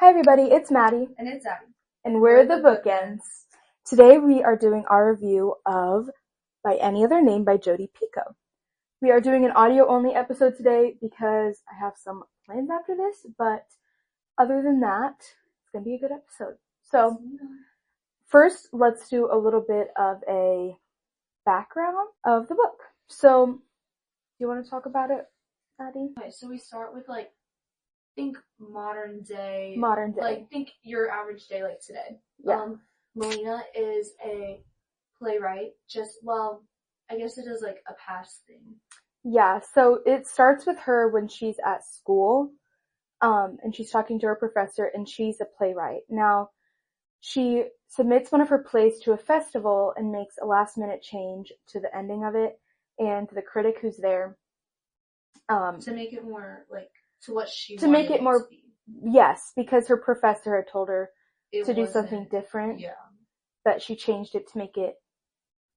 Hi everybody, it's Maddie. And it's Abby. And we're the Bookends. Today we are doing our review of By Any Other Name by Jodi Picoult. We are doing an audio-only episode today because I have some plans after this, but other than that, it's going to be a good episode. So, first, let's do a little bit of a background of the book. So, do you want to talk about it, Maddie? Okay, so we start with think modern day. Think your average day like today. Yeah. Melina is a playwright. I guess it is a past thing. Yeah, so it starts with her when she's at school, and she's talking to her professor, and she's a playwright. Now, she submits one of her plays to a festival and makes a last-minute change to the ending of it, and the critic who's there, to make it more, to what she to wanted make it more, to be. Yes, because her professor had told her to do something different. Yeah. But she changed it to make it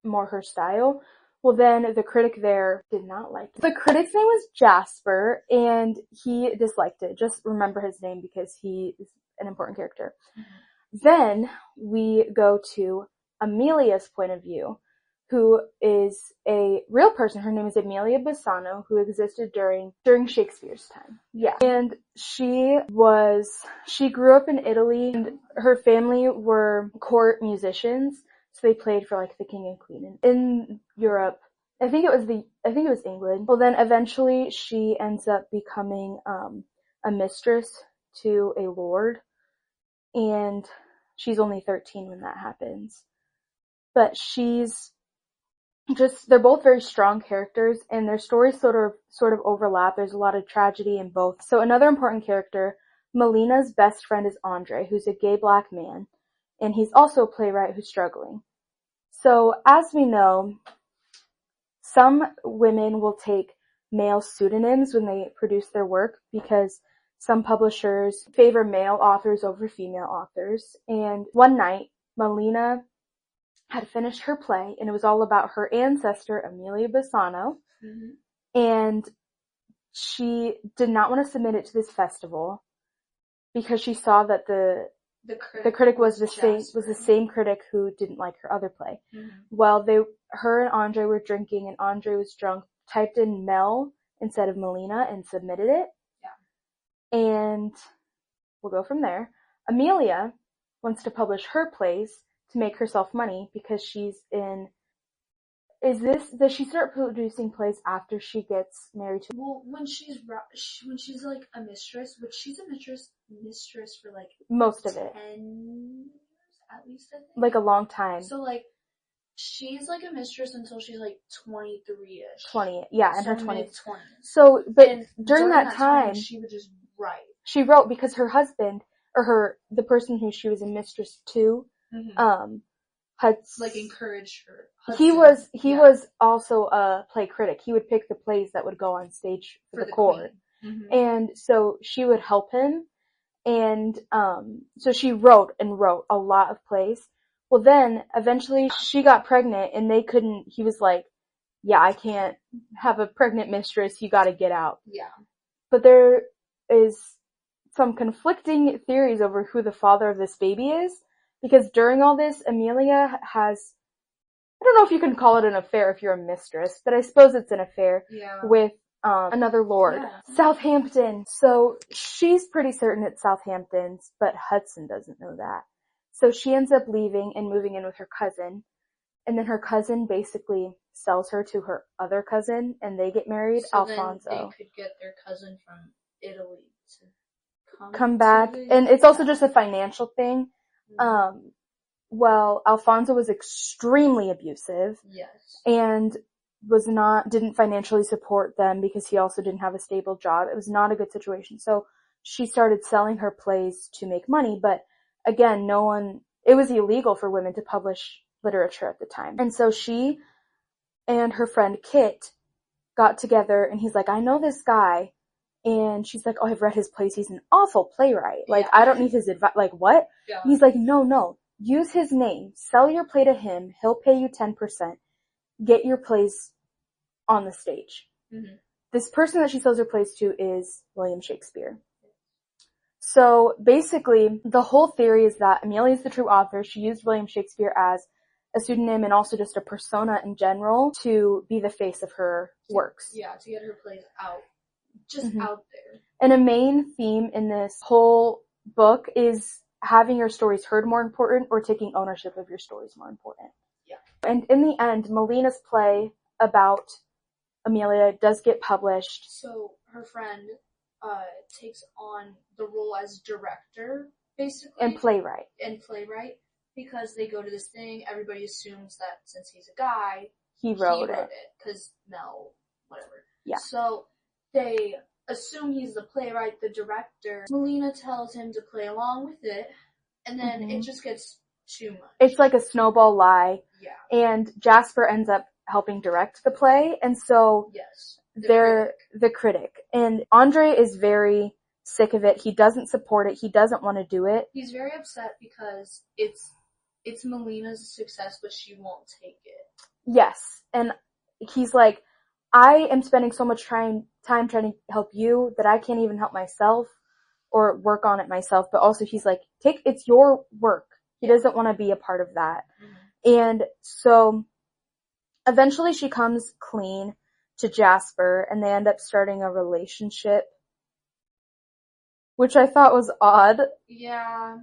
more her style. Well, then the critic there did not like it. The critic's name was Jasper, and he disliked it. Just remember his name because he is an important character. Mm-hmm. Then we go to Amelia's point of view, who is a real person. Her name is Amelia Bassano, who existed during Shakespeare's time. Yeah. And she grew up in Italy, and her family were court musicians. So they played for the king and queen in Europe. I think it was England. Well, then eventually she ends up becoming a mistress to a lord, and she's only 13 when that happens. But they're both very strong characters, and their stories sort of overlap. There's a lot of tragedy in both. So another important character, Melina's best friend, is Andre, who's a gay black man, and he's also a playwright who's struggling. So, as we know, some women will take male pseudonyms when they produce their work because some publishers favor male authors over female authors. And one night, Melina had finished her play, and it was all about her ancestor, Amelia Bassano. Mm-hmm. And she did not want to submit it to this festival because she saw that the critic was the same critic who didn't like her other play. Mm-hmm. Well, her and Andre were drinking, and Andre was drunk, typed in Mel instead of Melina and submitted it. Yeah. And we'll go from there. Amelia wants to publish her plays to make herself money because does she start producing plays after she gets married to? Well, when she's a mistress, which she's a mistress for most of it, 10 years at least, I think. A long time. So she's a mistress until she's 23ish. 20, yeah, in so her 20s. Mid-20s. So, but during that time, she would just write. She wrote because her husband, or the person who she was a mistress to, mm-hmm. Had encouraged her. Hudson. He was also a play critic. He would pick the plays that would go on stage for the court. Mm-hmm. And so she would help him. And so she wrote a lot of plays. Well, then eventually she got pregnant, and he was like, yeah, I can't have a pregnant mistress. You got to get out. Yeah. But there is some conflicting theories over who the father of this baby is. Because during all this, Amelia has, I don't know if you can call it an affair if you're a mistress, but I suppose it's an affair with another lord. Yeah. Southampton. So she's pretty certain it's Southampton's, but Hudson doesn't know that. So she ends up leaving and moving in with her cousin. And then her cousin basically sells her to her other cousin, and they get married, so Alfonso. Then they could get their cousin from Italy to come back. And it's also just a financial thing. Well, Alfonso was extremely abusive. Yes. And didn't financially support them because he also didn't have a stable job. It was not a good situation. So she started selling her plays to make money, but again, it was illegal for women to publish literature at the time. And so she and her friend Kit got together, and he's like, I know this guy. And she's like, oh, I've read his plays. He's an awful playwright. I don't need his advice. What? Yeah. He's like, no. Use his name. Sell your play to him. He'll pay you 10%. Get your plays on the stage. Mm-hmm. This person that she sells her plays to is William Shakespeare. So basically, the whole theory is that Amelia is the true author. She used William Shakespeare as a pseudonym and also just a persona in general to be the face of her works. Yeah, to get her plays out. Just out there. And a main theme in this whole book is having your stories heard more important or taking ownership of your stories more important. Yeah. And in the end, Melina's play about Amelia does get published. So her friend takes on the role as director, basically. And playwright. Because they go to this thing, everybody assumes that since he's a guy, he wrote it. Because Mel, whatever. Yeah. So they assume he's the playwright, the director. Melina tells him to play along with it, and then it just gets too much. It's like a snowball lie. Yeah. And Jasper ends up helping direct the play, and so they're the critic. And Andre is very sick of it. He doesn't support it. He doesn't want to do it. He's very upset because it's Melina's success, but she won't take it. Yes. And he's like, I am spending so much time trying to help you that I can't even help myself or work on it myself. But also he's like, it's your work. He doesn't want to be a part of that. And so eventually she comes clean to Jasper and they end up starting a relationship, which I thought was odd. Yeah.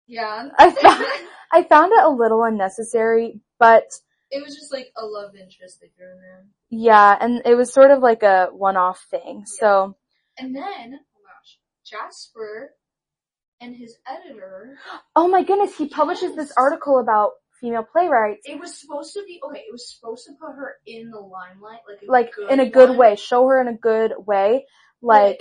Yeah. I found it a little unnecessary, but it was just like a love interest they threw in there. Yeah, and it was sort of like a one-off thing. Yeah. So. And then, oh gosh, Jasper and his editor. Oh my goodness, he publishes this article about female playwrights. It was supposed to put her in the limelight, in a good way, show her in a good way,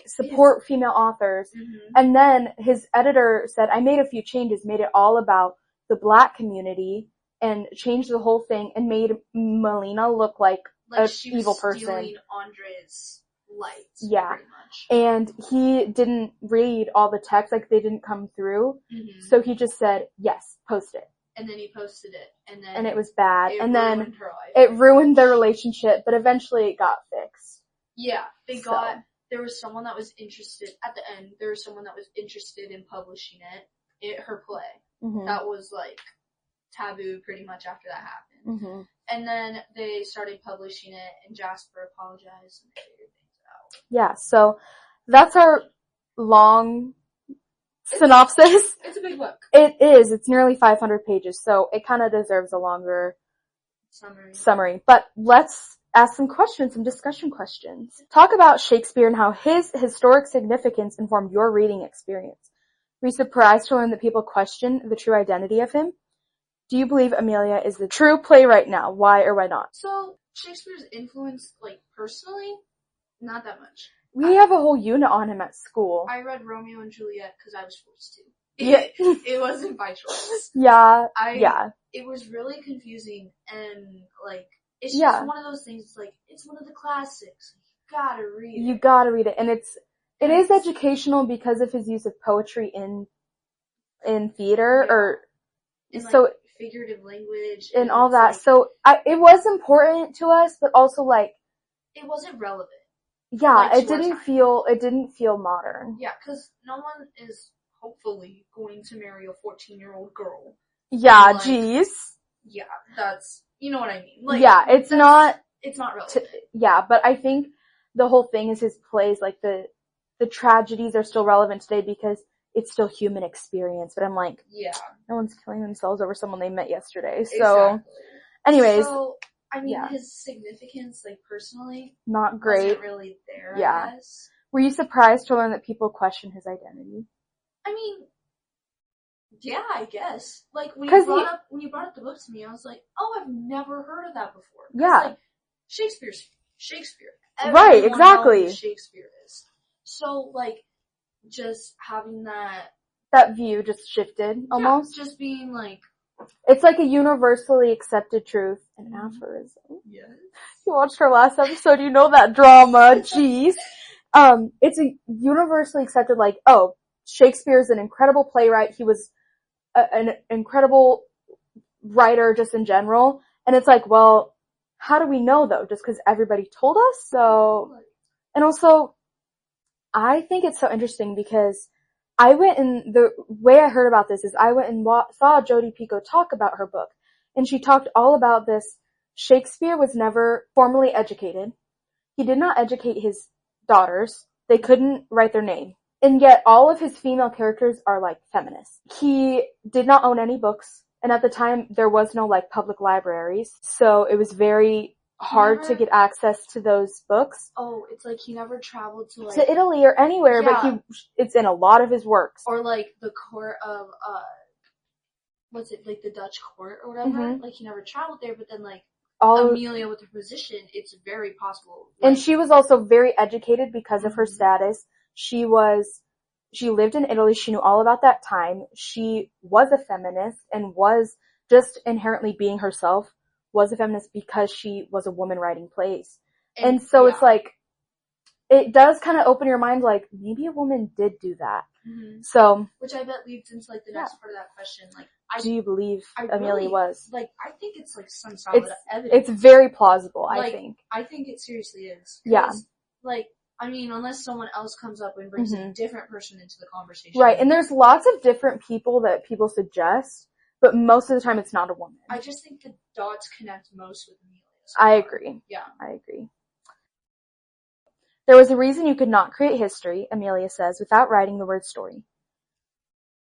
support female authors. And then his editor said, I made a few changes, made it all about the Black community, and changed the whole thing and made Melina look like an evil person. Stealing Andre's light. Yeah. Pretty much. And he didn't read all the text, they didn't come through. So he just said, yes, post it. And then he posted it. And it was bad. And then it ruined their relationship, but eventually it got fixed. Yeah. There was someone that was interested, at the end, in publishing her play. That was taboo pretty much after that happened. And then they started publishing it, and Jasper apologized and figured things out. Yeah, so that's our long synopsis. It's a big book. It is. It's nearly 500 pages, so it kind of deserves a longer summary. But let's ask some questions, some discussion questions. Talk about Shakespeare and how his historic significance informed your reading experience. Were you surprised to learn that people question the true identity of him? Do you believe Amelia is the true playwright now? Why or why not? So, Shakespeare's influence, personally, not that much. We have a whole unit on him at school. I read Romeo and Juliet because I was forced to. Yeah. It wasn't by choice. Yeah. It was really confusing and, it's just one of those things, it's one of the classics. You gotta read it. You gotta read it. And it is educational because of his use of poetry in theater, and, figurative language. And all that. So, it was important to us, but also, it wasn't relevant. Yeah, it didn't feel modern. Yeah, because no one is hopefully going to marry a 14-year-old girl. Yeah, jeez. Yeah, that's, you know what I mean. It's not relevant. But I think the whole thing is his plays, the tragedies are still relevant today because it's still human experience. But I'm no one's killing themselves over someone they met yesterday. So, anyways. So, his significance, personally, not great. Wasn't really there, I guess. Were you surprised to learn that people question his identity? Yeah, I guess. When you brought up the book to me, I was like, oh, I've never heard of that before. Yeah. Shakespeare's Shakespeare. Right, exactly. Knows who Shakespeare is. So, just having that view just shifted, almost. Just being it's a universally accepted truth. An aphorism. Yes. You watched our last episode, you know that drama. Jeez. It's a universally accepted, Shakespeare is an incredible playwright. He was an incredible writer just in general. And it's well, how do we know though? Just because everybody told us? So, and also, I think it's so interesting because the way I heard about this is I went and saw Jodi Picoult talk about her book, and she talked all about this. Shakespeare was never formally educated. He did not educate his daughters. They couldn't write their name. And yet all of his female characters are like feminists. He did not own any books. And at the time there was no like public libraries. So it was very hard to get access to those books. Oh, it's like he never traveled to Italy or anywhere, but it's in a lot of his works. Or like the court of, what's it, like the Dutch court or whatever? Mm-hmm. Like he never traveled there, but then like, Amelia with her position, it's very possible. Like, and she was also very educated because of her status. She lived in Italy. She knew all about that time. She was a feminist and was just inherently being herself, was a feminist because she was a woman writing plays. And so it's like, it does kind of open your mind like, maybe a woman did do that. Mm-hmm. So. Which I bet leads into like the next part of that question. Like, do you believe Amelia was? Like, I think it's like some solid It's evidence. very plausible, like, I think. I think it seriously is. Yeah. Like, I mean, unless someone else comes up and brings a different person into the conversation. Right, and there's lots of different people that people suggest, but most of the time it's not a woman. I just think the dots connect most with Amelia. I agree. Yeah. I agree. There was a reason you could not create history, Amelia says, without writing the word story.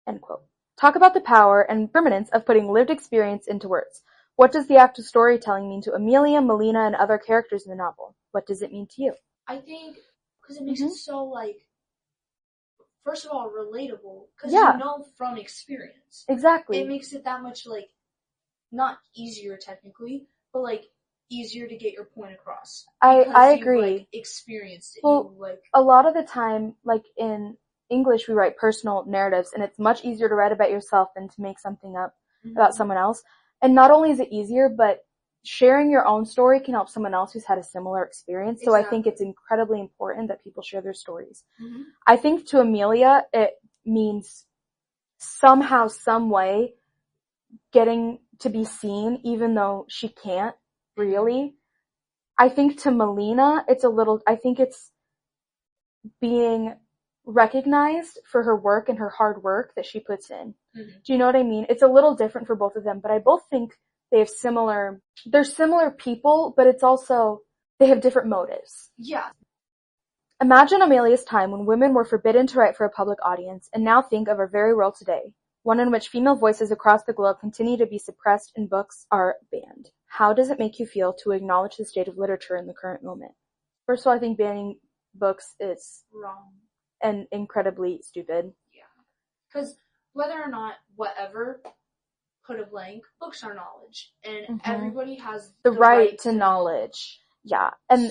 End quote. Talk about the power and permanence of putting lived experience into words. What does the act of storytelling mean to Amelia, Melina, and other characters in the novel? What does it mean to you? I think, because it makes it so, like, first of all, relatable, because you know from experience. Exactly. It makes it that much, like, not easier technically, but, like, easier to get your point across. I agree. Like, experienced it. Well, a lot of the time, like, in English, we write personal narratives, and it's much easier to write about yourself than to make something up about someone else. And not only is it easier, but sharing your own story can help someone else who's had a similar experience. So I think it's incredibly important that people share their stories. Mm-hmm. I think to Amelia, it means somehow, some way, getting to be seen, even though she can't really. I think to Melina, I think it's being recognized for her work and her hard work that she puts in. Mm-hmm. Do you know what I mean? It's a little different for both of them, but I both think they're similar people, but it's also, they have different motives. Yeah. Imagine Amelia's time when women were forbidden to write for a public audience, and now think of our very world today, one in which female voices across the globe continue to be suppressed and books are banned. How does it make you feel to acknowledge the state of literature in the current moment? First of all, I think banning books is wrong and incredibly stupid. Yeah. Because whether or not whatever, put a blank, books are knowledge. And everybody has the right to knowledge. Yeah. And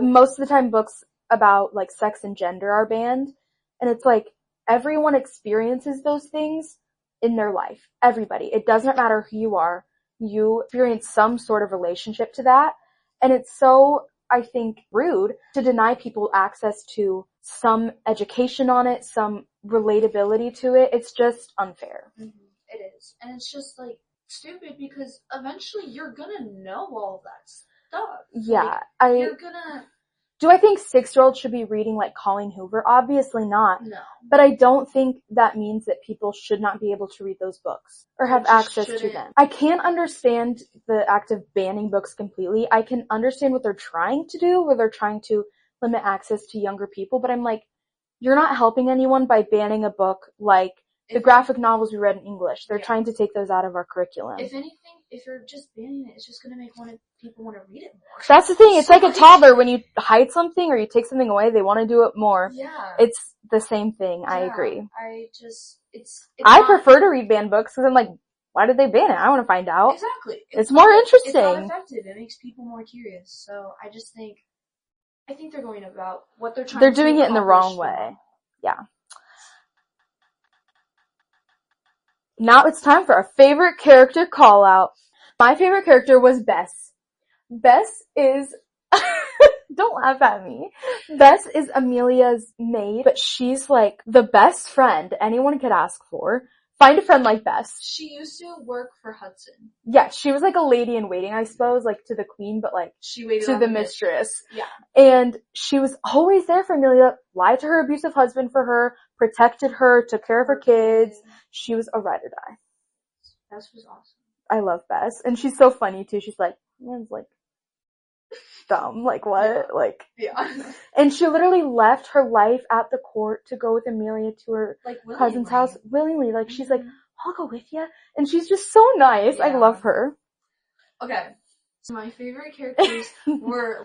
most of the time books about like sex and gender are banned. And it's like everyone experiences those things in their life. Everybody. It doesn't matter who you are. You experience some sort of relationship to that. And it's so, I think, rude to deny people access to some education on it, some relatability to it. It's just unfair. Mm-hmm. It is. And it's just like stupid because eventually you're gonna know all that stuff. Yeah. You're gonna... Do I think 6-year-olds should be reading like Colleen Hoover? Obviously not. No. But I don't think that means that people should not be able to read those books or have access to them. I can't understand the act of banning books completely. I can understand what they're trying to do, where they're trying to limit access to younger people, but I'm like, you're not helping anyone by banning a book like the graphic novels we read in English. They're trying to take those out of our curriculum. If anything, if you're just banning it, it's just gonna make people want to read it more. That's the thing. It's like a toddler. When you hide something or you take something away, they want to do it more. Yeah. It's the same thing. Yeah, I agree. I prefer to read banned books because I'm like, why did they ban it? I want to find out. Exactly. It's more interesting. It's not effective. It makes people more curious. So I think they're going about what they're trying to do. They're doing it in the wrong way. Yeah. Now it's time for our favorite character call out. My favorite character was Bess. Bess is, don't laugh at me. Bess is Amelia's maid, but she's like the best friend anyone could ask for. Find a friend like Bess. She used to work for Hudson. Yeah, she was like a lady in waiting, I suppose, like to the queen, but like she waited to the mistress. Yeah. And she was always there for Amelia, lied to her abusive husband for her, protected her, took care of her kids. She was a ride or die. Bess was awesome. I love Bess. And she's so funny too. She's like, man's like dumb. Like what? Yeah. Like yeah. And she literally left her life at the court to go with Amelia to her cousin's house willingly. Like she's like, I'll go with you. And she's just so nice. Yeah. I love her. Okay. So my favorite characters were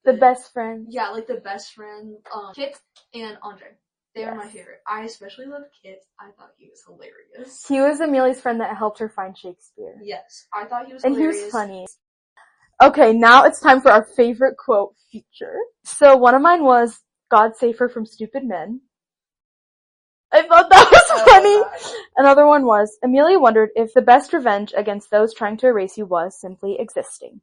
the best friend. Yeah, like the best friend, Kit and Andre. They are my favorite. I especially love Kit. I thought he was hilarious. He was Amelia's friend that helped her find Shakespeare. Yes, I thought he was hilarious. And he was funny. Okay, now it's time for our favorite quote feature. So one of mine was, God save her from stupid men. I thought that was funny. Another one was, Amelia wondered if the best revenge against those trying to erase you was simply existing.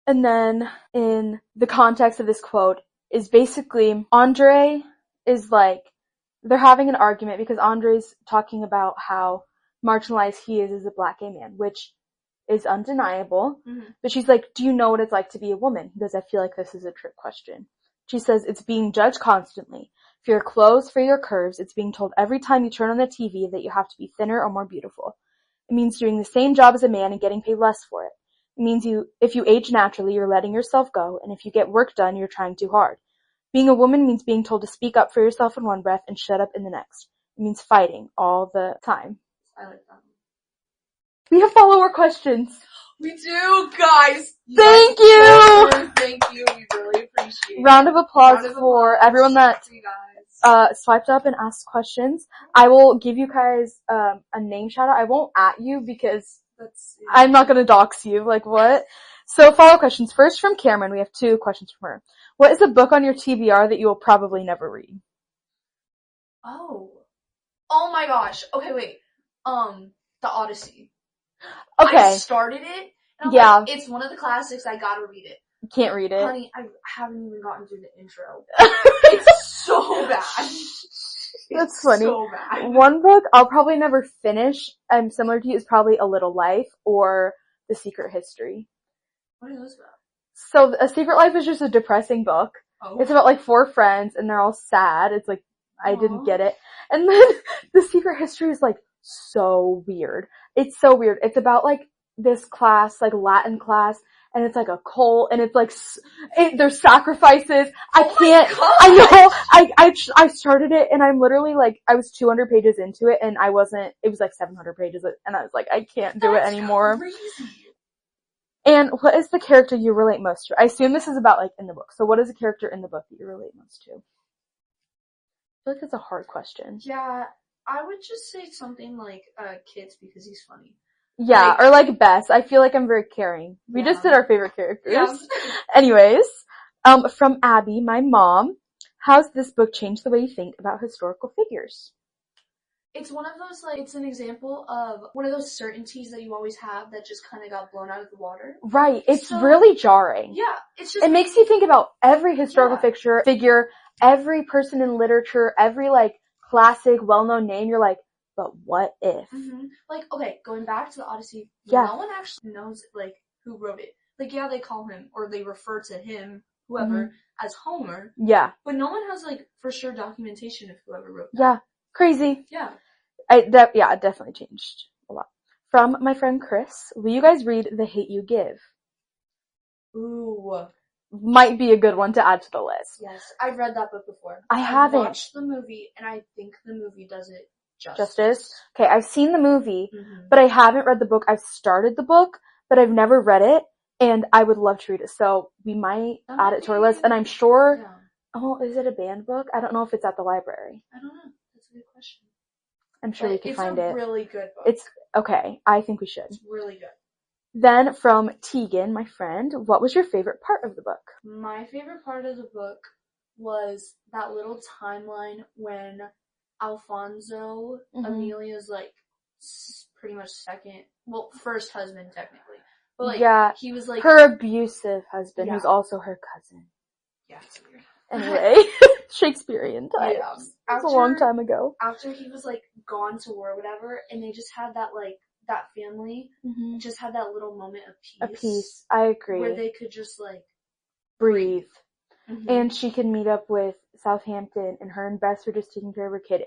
And then in the context of this quote is basically Andre is like, they're having an argument because Andre's talking about how marginalized he is as a black gay man, which is undeniable. Mm-hmm. But she's like, do you know what it's like to be a woman? He goes, I feel like this is a trick question. She says, it's being judged constantly. For your clothes, for your curves, it's being told every time you turn on the TV that you have to be thinner or more beautiful. It means doing the same job as a man and getting paid less for it. It means if you age naturally, you're letting yourself go, and if you get work done, you're trying too hard. Being a woman means being told to speak up for yourself in one breath and shut up in the next. It means fighting all the time. I like that. We have follower questions. We do, guys. Thank you. Thank you. We really appreciate it. Round of applause for everyone that swiped up and asked questions. I will give you guys a name shout out. I won't at you because I'm not going to dox you. Like what? So follow questions. First from Cameron. We have 2 questions from her. What is a book on your TBR that you will probably never read? Oh my gosh. Okay, wait. The Odyssey. Okay. I started it. And I'm like, it's one of the classics. I gotta read it. You can't read it. Honey, I haven't even gotten through the intro. It's so bad. That's funny. So bad. One book I'll probably never finish, similar to you, is probably A Little Life or The Secret History. What are those about? So A Secret Life is just a depressing book. Oh. It's about like 4 friends and they're all sad. It's like, I didn't get it. And then The Secret History is like so weird. It's so weird. It's about like this class, like Latin class, and it's like a cult, and it's like, there's sacrifices. I can't, I know, I started it, and I'm literally like, I was 200 pages into it, and it was like 700 pages, and I was like, I can't do it anymore. Crazy. And what is the character you relate most to? I assume this is about like in the book. So what is the character in the book that you relate most to? I feel like that's a hard question. Yeah, I would just say something like, Kids because he's funny. Yeah, or like Bess. I feel like I'm very caring. We just did our favorite characters. Yeah. Anyways, from Abby, my mom, how's this book changed the way you think about historical figures? It's one of those, like, it's an example of one of those certainties that you always have that just kind of got blown out of the water. Right. It's really jarring. Yeah. It's just. It makes you think about every historical figure, every person in literature, every, like, classic, well-known name. You're like, but what if? Mm-hmm. Like, okay, going back to the Odyssey, no one actually knows, like, who wrote it. Like, yeah, they call him, or they refer to him, whoever, as Homer. Yeah. But no one has, like, for sure documentation of whoever wrote that. Yeah. Crazy. Yeah. It definitely changed a lot. From my friend Chris, will you guys read The Hate U Give? Ooh. Might be a good one to add to the list. Yes, I've read that book before. I haven't. Watched the movie, and I think the movie does it justice. Okay, I've seen the movie, but I haven't read the book. I've started the book, but I've never read it, and I would love to read it. So we might add it to our list, and I'm sure. Yeah. Oh, is it a banned book? I don't know if it's at the library. I don't know. That's a good question. I'm sure we can find it. It's a really good book. It's okay. I think we should. It's really good. Then from Tegan, my friend, what was your favorite part of the book? My favorite part of the book was that little timeline when Alfonso, Amelia's like pretty much first husband technically. But like he was like her abusive husband who's also her cousin. Yeah, it's weird. Anyway, Shakespearean times. Yeah. That's a long time ago. After he was, like, gone to war or whatever, and they just had that, like, that family just had that little moment of peace. A peace. I agree. Where they could just, like, breathe. And she could meet up with Southampton, and her and Bess were just taking care of her kid.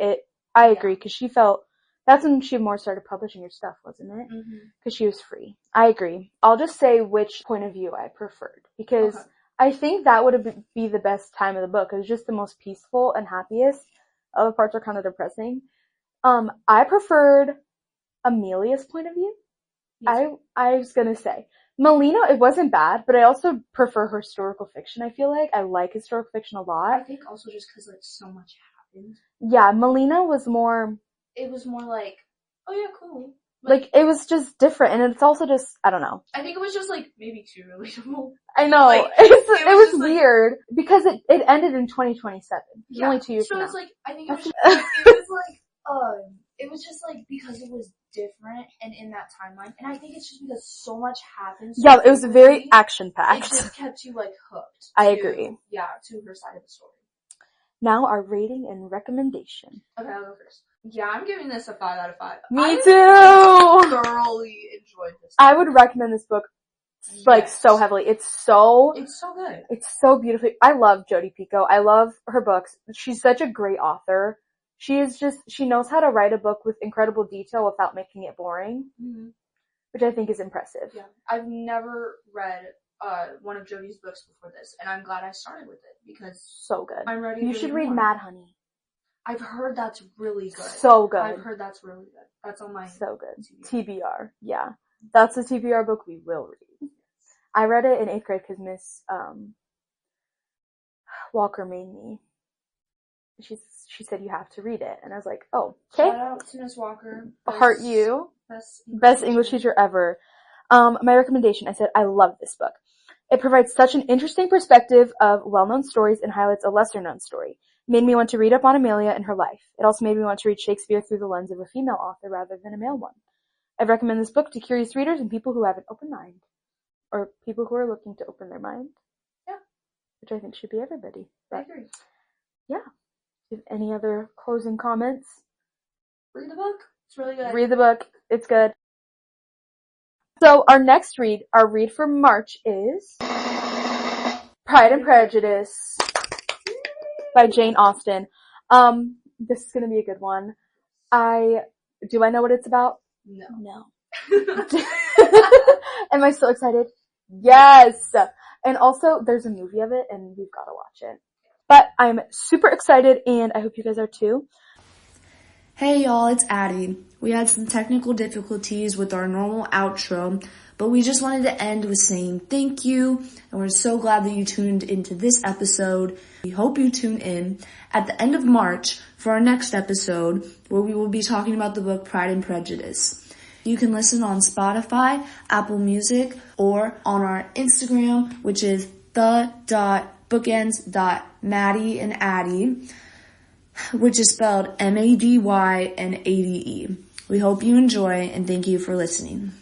I agree, because she felt, that's when she more started publishing her stuff, wasn't it? Because she was free. I agree. I'll just say which point of view I preferred, because I think that would be the best time of the book. It was just the most peaceful and happiest. Other parts are kind of depressing. I preferred Amelia's point of view. Yes. I was gonna say Melina, it wasn't bad, but I also prefer historical fiction. I feel like I like historical fiction a lot. I think also just because, like, so much happened. Yeah, Melina was more. It was more like, oh yeah, cool. Like, it was just different, and it's also just, I don't know. I think it was just, like, maybe too relatable. I know. Like, it was weird, like, because it ended in 2027. Yeah. Only 2 years so from it's now. Like, I think it was it was just, like, because it was different and in that timeline, and I think it's just because so much happened. So yeah, it was very action-packed. It just kept you, like, hooked. I agree. Yeah, to her side of the story. Now our rating and recommendation. Okay, I'll go first. Yeah, I'm giving this a 5 out of 5. Me too! I thoroughly enjoyed this book. I would recommend this book, like, so heavily. It's so good. It's so beautiful. I love Jodi Picoult. I love her books. She's such a great author. She knows how to write a book with incredible detail without making it boring, which I think is impressive. Yeah. I've never read one of Jodi's books before this, and I'm glad I started with it, because so good. I'm ready. You should read Mad Honey. I've heard that's really good. So good. I've heard that's really good. That's on my so good TBR. Yeah, that's a TBR book we will read. I read it in 8th grade because Miss Walker made me. She said you have to read it, and I was like, oh, okay. Shout out to Miss Walker. Heart you. Best English teacher ever. My recommendation, I said, I love this book. It provides such an interesting perspective of well-known stories and highlights a lesser-known story. It made me want to read up on Amelia and her life. It also made me want to read Shakespeare through the lens of a female author rather than a male one. I recommend this book to curious readers and people who have an open mind. Or people who are looking to open their mind. Yeah. Which I think should be everybody. But, I agree. Yeah. Do you have any other closing comments? Read the book. It's really good. Read the book. It's good. So our read for March is Pride and Prejudice by Jane Austen. This is gonna be a good one. Do I know what it's about? No. Am I so excited? Yes! And also, there's a movie of it, and we've gotta watch it. But I'm super excited, and I hope you guys are too. Hey y'all, it's Addie. We had some technical difficulties with our normal outro, but we just wanted to end with saying thank you, and we're so glad that you tuned into this episode. We hope you tune in at the end of March for our next episode, where we will be talking about the book Pride and Prejudice. You can listen on Spotify, Apple Music, or on our Instagram, which is the.bookends.Mady and Addie, which is spelled Mady and Ade. We hope you enjoy, and thank you for listening.